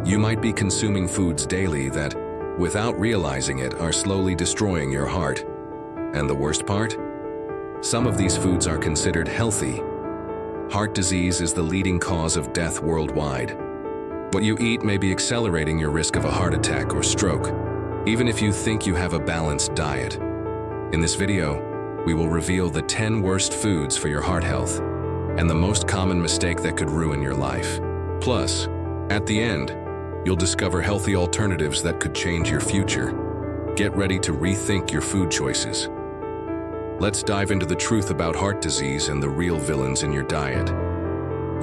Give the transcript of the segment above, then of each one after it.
You might be consuming foods daily that, without realizing it, are slowly destroying your heart. And the worst part? Some of these foods are considered healthy. Heart disease is the leading cause of death worldwide. What you eat may be accelerating your risk of a heart attack or stroke, even if you think you have a balanced diet. In this video, we will reveal the 10 worst foods for your heart health and the most common mistake that could ruin your life. Plus, at the end, you'll discover healthy alternatives that could change your future. Get ready to rethink your food choices. Let's dive into the truth about heart disease and the real villains in your diet.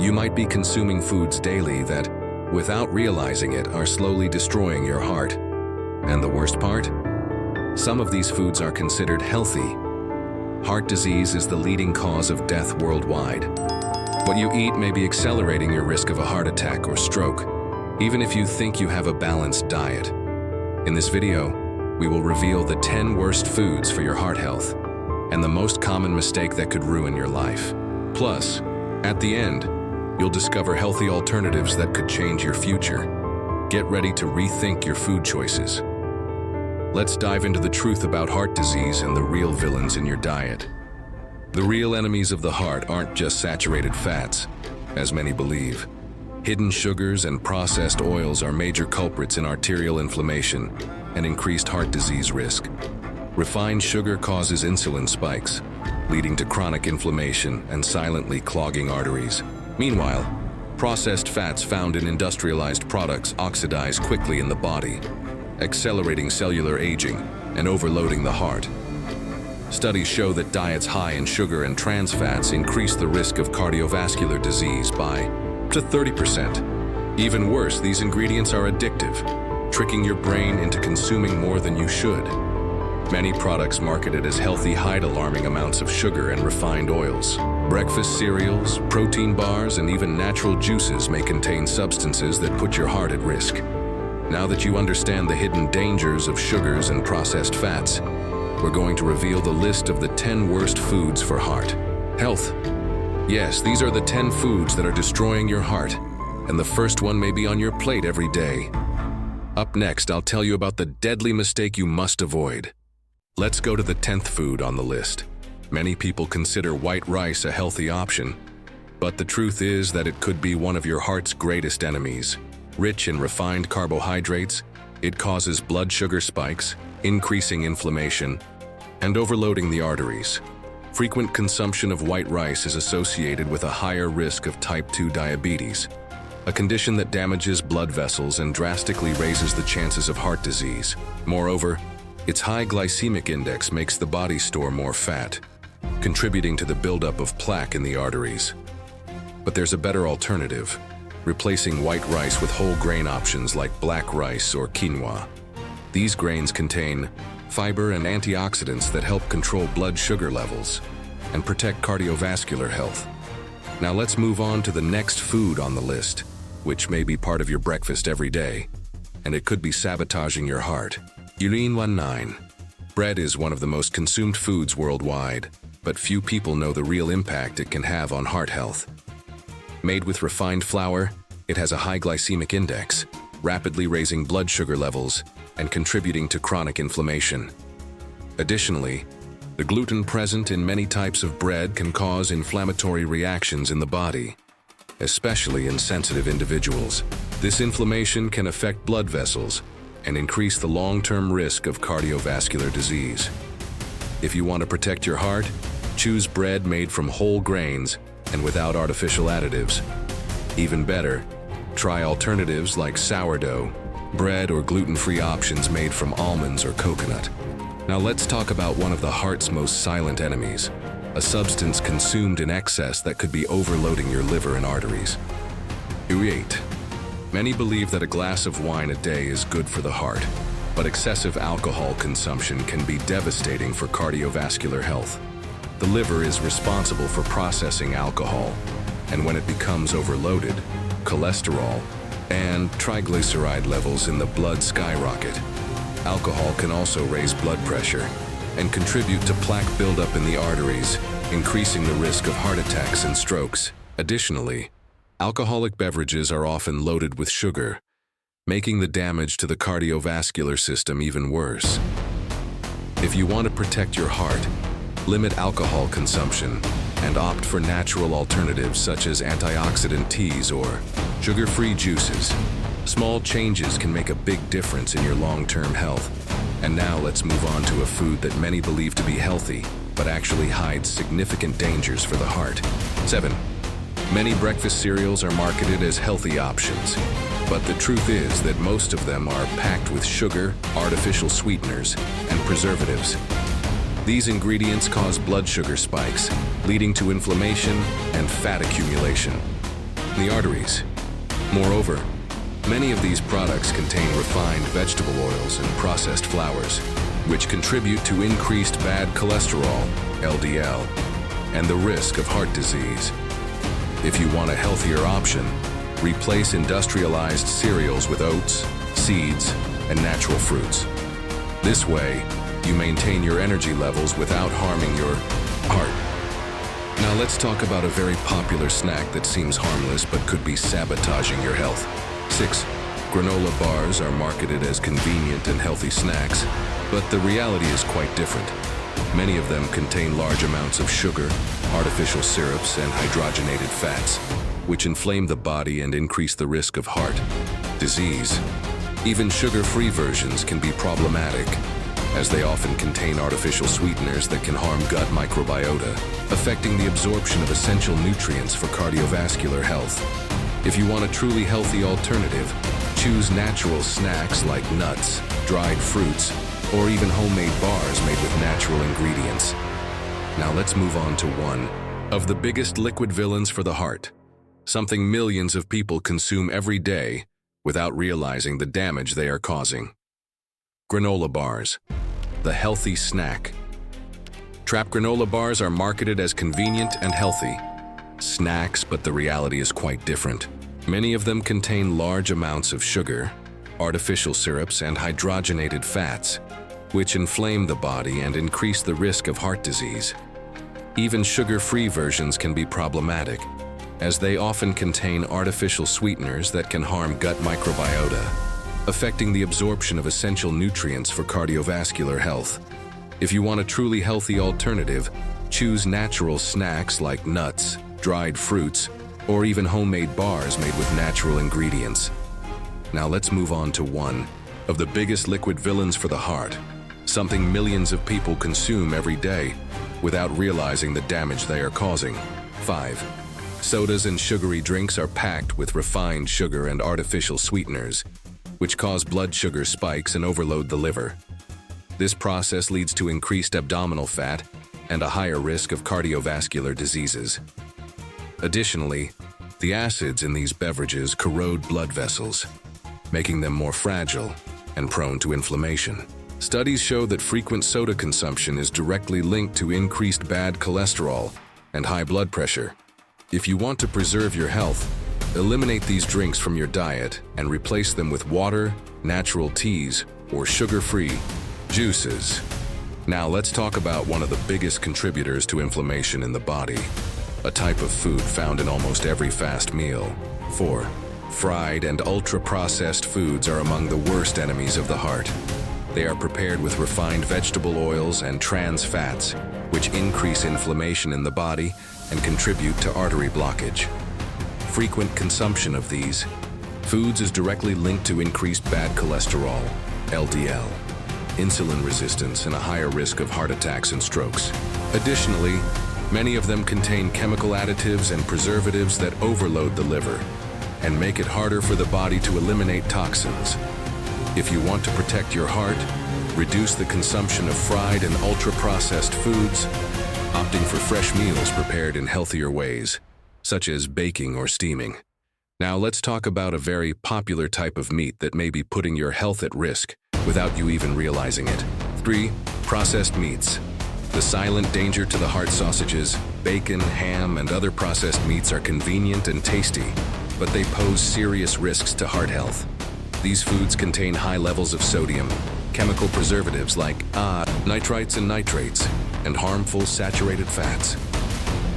You might be consuming foods daily that, without realizing it, are slowly destroying your heart. And the worst part? Some of these foods are considered healthy. Heart disease is the leading cause of death worldwide. What you eat may be accelerating your risk of a heart attack or stroke, even if you think you have a balanced diet. In this video, we will reveal the 10 worst foods for your heart health and the most common mistake that could ruin your life. Plus, at the end, you'll discover healthy alternatives that could change your future. Get ready to rethink your food choices. Let's dive into the truth about heart disease and the real villains in your diet. The real enemies of the heart aren't just saturated fats, as many believe. Hidden sugars and processed oils are major culprits in arterial inflammation and increased heart disease risk. Refined sugar causes insulin spikes, leading to chronic inflammation and silently clogging arteries. Meanwhile, processed fats found in industrialized products oxidize quickly in the body, accelerating cellular aging and overloading the heart. Studies show that diets high in sugar and trans fats increase the risk of cardiovascular disease by up to 30%. Even worse, these ingredients are addictive, tricking your brain into consuming more than you should. Many products marketed as healthy hide alarming amounts of sugar and refined oils. Breakfast cereals, protein bars, and even natural juices may contain substances that put your heart at risk. Now that you understand the hidden dangers of sugars and processed fats, we're going to reveal the list of the 10 worst foods for heart health. Yes, these are the 10 foods that are destroying your heart, and the first one may be on your plate every day. Up next, I'll tell you about the deadly mistake you must avoid. Let's go to the 10th food on the list. Many people consider white rice a healthy option, but the truth is that it could be one of your heart's greatest enemies. Rich in refined carbohydrates, it causes blood sugar spikes, increasing inflammation, and overloading the arteries. Frequent consumption of white rice is associated with a higher risk of type 2 diabetes, a condition that damages blood vessels and drastically raises the chances of heart disease. Moreover, its high glycemic index makes the body store more fat, contributing to the buildup of plaque in the arteries. But there's a better alternative: replacing white rice with whole grain options like black rice or quinoa. These grains contain fiber and antioxidants that help control blood sugar levels and protect cardiovascular health. Now let's move on to the next food on the list, which may be part of your breakfast every day, and it could be sabotaging your heart. Herein. Bread is one of the most consumed foods worldwide, but few people know the real impact it can have on heart health. Made with refined flour, it has a high glycemic index, rapidly raising blood sugar levels and contributing to chronic inflammation. Additionally, the gluten present in many types of bread can cause inflammatory reactions in the body, especially in sensitive individuals. This inflammation can affect blood vessels and increase the long-term risk of cardiovascular disease. If you want to protect your heart, choose bread made from whole grains and without artificial additives. Even better, try alternatives like sourdough bread or gluten-free options made from almonds or coconut. Now let's talk about one of the heart's most silent enemies, a substance consumed in excess that could be overloading your liver and arteries. Herein. Many believe that a glass of wine a day is good for the heart, but excessive alcohol consumption can be devastating for cardiovascular health. The liver is responsible for processing alcohol, and when it becomes overloaded, cholesterol and triglyceride levels in the blood skyrocket. Alcohol can also raise blood pressure and contribute to plaque buildup in the arteries, increasing the risk of heart attacks and strokes. Additionally, alcoholic beverages are often loaded with sugar, making the damage to the cardiovascular system even worse. If you want to protect your heart, limit alcohol consumption and opt for natural alternatives such as antioxidant teas or sugar-free juices. Small changes can make a big difference in your long-term health. And now let's move on to a food that many believe to be healthy, but actually hides significant dangers for the heart. 7. Many breakfast cereals are marketed as healthy options, but the truth is that most of them are packed with sugar, artificial sweeteners, and preservatives. These ingredients cause blood sugar spikes, leading to inflammation and fat accumulation in the arteries. Moreover, many of these products contain refined vegetable oils and processed flours, which contribute to increased bad cholesterol, LDL, and the risk of heart disease. If you want a healthier option, replace industrialized cereals with oats, seeds, and natural fruits. This way, you maintain your energy levels without harming your heart. Now let's talk about a very popular snack that seems harmless but could be sabotaging your health. 6. Granola bars are marketed as convenient and healthy snacks, but the reality is quite different. Many of them contain large amounts of sugar, artificial syrups, and hydrogenated fats, which inflame the body and increase the risk of heart disease. Even sugar-free versions can be problematic, as they often contain artificial sweeteners that can harm gut microbiota, affecting the absorption of essential nutrients for cardiovascular health. If you want a truly healthy alternative, choose natural snacks like nuts, dried fruits, or even homemade bars made with natural ingredients. Now let's move on to one of the biggest liquid villains for the heart, something millions of people consume every day without realizing the damage they are causing. Granola bars, the healthy snack. Trap granola bars are marketed as convenient and healthy snacks, but the reality is quite different. Many of them contain large amounts of sugar, artificial syrups, and hydrogenated fats, which inflame the body and increase the risk of heart disease. Even sugar-free versions can be problematic, as they often contain artificial sweeteners that can harm gut microbiota, affecting the absorption of essential nutrients for cardiovascular health. If you want a truly healthy alternative, choose natural snacks like nuts, dried fruits, or even homemade bars made with natural ingredients. Now let's move on to one of the biggest liquid villains for the heart, something millions of people consume every day without realizing the damage they are causing. 5. Sodas and sugary drinks are packed with refined sugar and artificial sweeteners, which cause blood sugar spikes and overload the liver. This process leads to increased abdominal fat and a higher risk of cardiovascular diseases. Additionally, the acids in these beverages corrode blood vessels, making them more fragile and prone to inflammation. Studies show that frequent soda consumption is directly linked to increased bad cholesterol and high blood pressure. If you want to preserve your health, eliminate these drinks from your diet and replace them with water, natural teas, or sugar-free juices. Now let's talk about one of the biggest contributors to inflammation in the body, a type of food found in almost every fast meal. 4. Fried and ultra-processed foods are among the worst enemies of the heart. They are prepared with refined vegetable oils and trans fats, which increase inflammation in the body and contribute to artery blockage. Frequent consumption of these foods is directly linked to increased bad cholesterol, LDL, insulin resistance, and a higher risk of heart attacks and strokes. Additionally, many of them contain chemical additives and preservatives that overload the liver and make it harder for the body to eliminate toxins. If you want to protect your heart, reduce the consumption of fried and ultra-processed foods, opting for fresh meals prepared in healthier ways, such as baking or steaming. Now let's talk about a very popular type of meat that may be putting your health at risk without you even realizing it. 3. Processed meats. The silent danger to the heart. Sausages, bacon, ham, and other processed meats are convenient and tasty, but they pose serious risks to heart health. These foods contain high levels of sodium, chemical preservatives like nitrites and nitrates, and harmful saturated fats.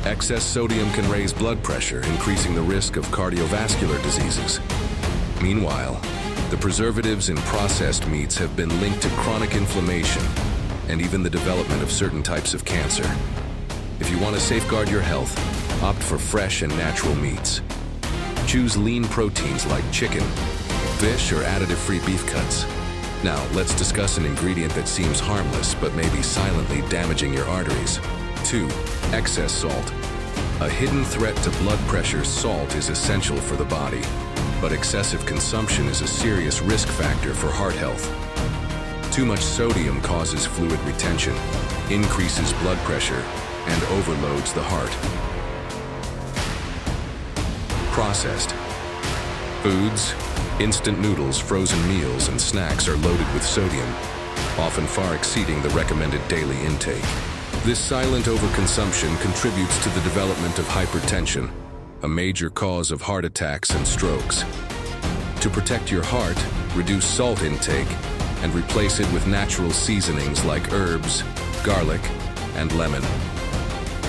Excess sodium can raise blood pressure, increasing the risk of cardiovascular diseases. Meanwhile, The preservatives in processed meats have been linked to chronic inflammation and even the development of certain types of cancer. If you want to safeguard your health, opt for fresh and natural meats. Choose lean proteins like chicken, fish, or additive-free beef cuts. Now, let's discuss an ingredient that seems harmless but may be silently damaging your arteries. 2. Excess salt. A hidden threat to blood pressure, salt is essential for the body, but excessive consumption is a serious risk factor for heart health. Too much sodium causes fluid retention, increases blood pressure, and overloads the heart. Processed foods, instant noodles, frozen meals, and snacks are loaded with sodium, often far exceeding the recommended daily intake. This silent overconsumption contributes to the development of hypertension, a major cause of heart attacks and strokes. To protect your heart, reduce salt intake and replace it with natural seasonings like herbs, garlic, and lemon.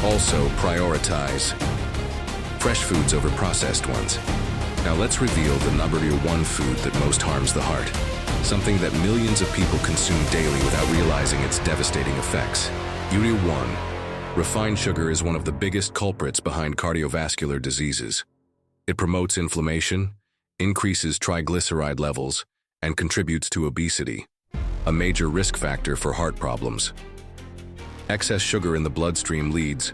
Also, prioritize fresh foods over processed ones. Now let's reveal the number one food that most harms the heart, something that millions of people consume daily without realizing its devastating effects. Urea 1. Refined sugar is one of the biggest culprits behind cardiovascular diseases. It promotes inflammation, increases triglyceride levels, and contributes to obesity, a major risk factor for heart problems. Excess sugar in the bloodstream leads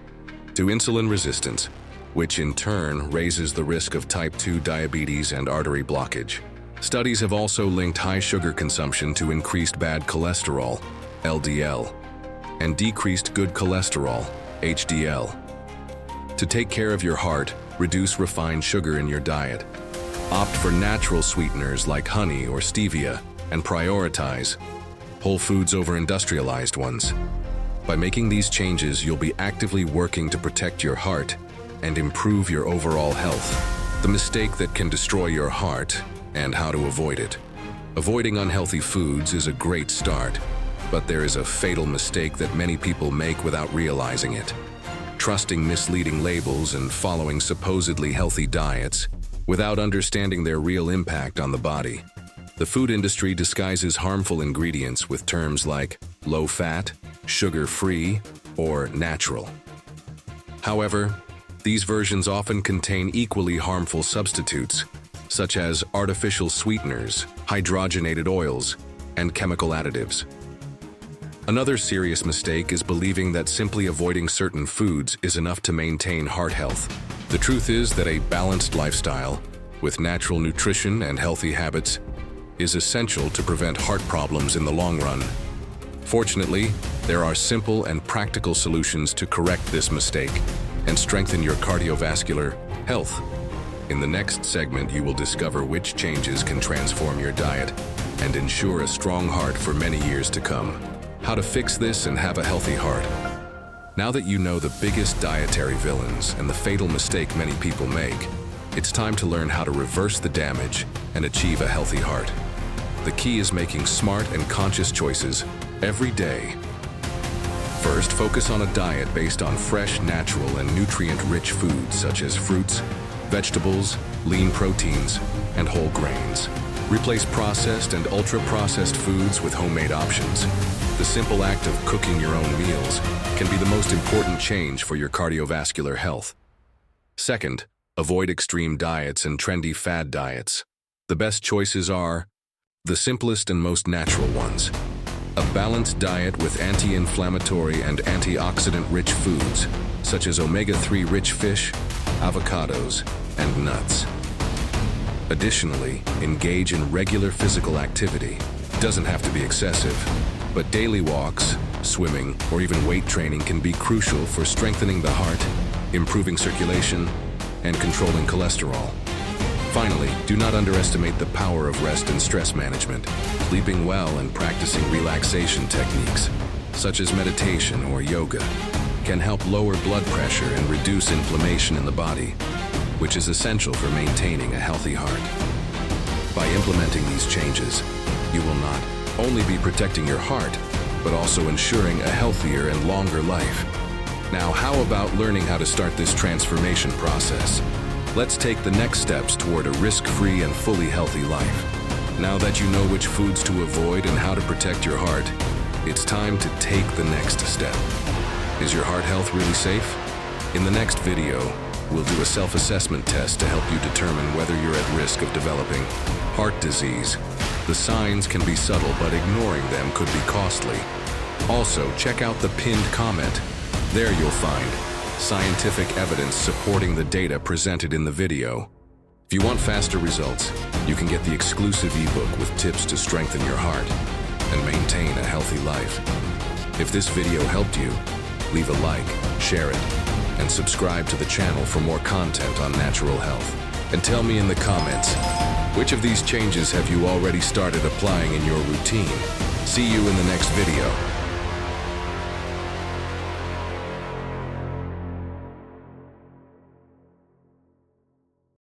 to insulin resistance, which in turn raises the risk of type 2 diabetes and artery blockage. Studies have also linked high sugar consumption to increased bad cholesterol, LDL, and decreased good cholesterol, HDL. To take care of your heart, reduce refined sugar in your diet. Opt for natural sweeteners like honey or stevia, and prioritize whole foods over industrialized ones. By making these changes, you'll be actively working to protect your heart and improve your overall health. The mistake that can destroy your heart and how to avoid it. Avoiding unhealthy foods is a great start, but there is a fatal mistake that many people make without realizing it. Trusting misleading labels and following supposedly healthy diets without understanding their real impact on the body. The food industry disguises harmful ingredients with terms like low-fat, sugar-free, or natural. However, these versions often contain equally harmful substitutes, such as artificial sweeteners, hydrogenated oils, and chemical additives. Another serious mistake is believing that simply avoiding certain foods is enough to maintain heart health. The truth is that a balanced lifestyle, with natural nutrition and healthy habits, is essential to prevent heart problems in the long run. Fortunately, there are simple and practical solutions to correct this mistake and strengthen your cardiovascular health. In the next segment, you will discover which changes can transform your diet and ensure a strong heart for many years to come. How to fix this and have a healthy heart. Now that you know the biggest dietary villains and the fatal mistake many people make, it's time to learn how to reverse the damage and achieve a healthy heart. The key is making smart and conscious choices every day. First, focus on a diet based on fresh, natural, and nutrient-rich foods such as fruits, vegetables, lean proteins, and whole grains. Replace processed and ultra-processed foods with homemade options. The simple act of cooking your own meals can be the most important change for your cardiovascular health. Second, avoid extreme diets and trendy fad diets. The best choices are the simplest and most natural ones. A balanced diet with anti-inflammatory and antioxidant-rich foods, such as omega-3 rich fish, avocados, and nuts. Additionally, engage in regular physical activity. It doesn't have to be excessive, but daily walks, swimming, or even weight training can be crucial for strengthening the heart, improving circulation, and controlling cholesterol. Finally, do not underestimate the power of rest and stress management. Sleeping well and practicing relaxation techniques, such as meditation or yoga, can help lower blood pressure and reduce inflammation in the body, which is essential for maintaining a healthy heart. By implementing these changes, you will not only be protecting your heart, but also ensuring a healthier and longer life. Now, how about learning how to start this transformation process? Let's take the next steps toward a risk-free and fully healthy life. Now that you know which foods to avoid and how to protect your heart, it's time to take the next step. Is your heart health really safe? In the next video, we'll do a self-assessment test to help you determine whether you're at risk of developing heart disease. The signs can be subtle, but ignoring them could be costly. Also, check out the pinned comment. There you'll find scientific evidence supporting the data presented in the video. If you want faster results, you can get the exclusive ebook with tips to strengthen your heart and maintain a healthy life. If this video helped you, leave a like, share it, and subscribe to the channel for more content on natural health. And tell me in the comments, which of these changes have you already started applying in your routine? See you in the next video.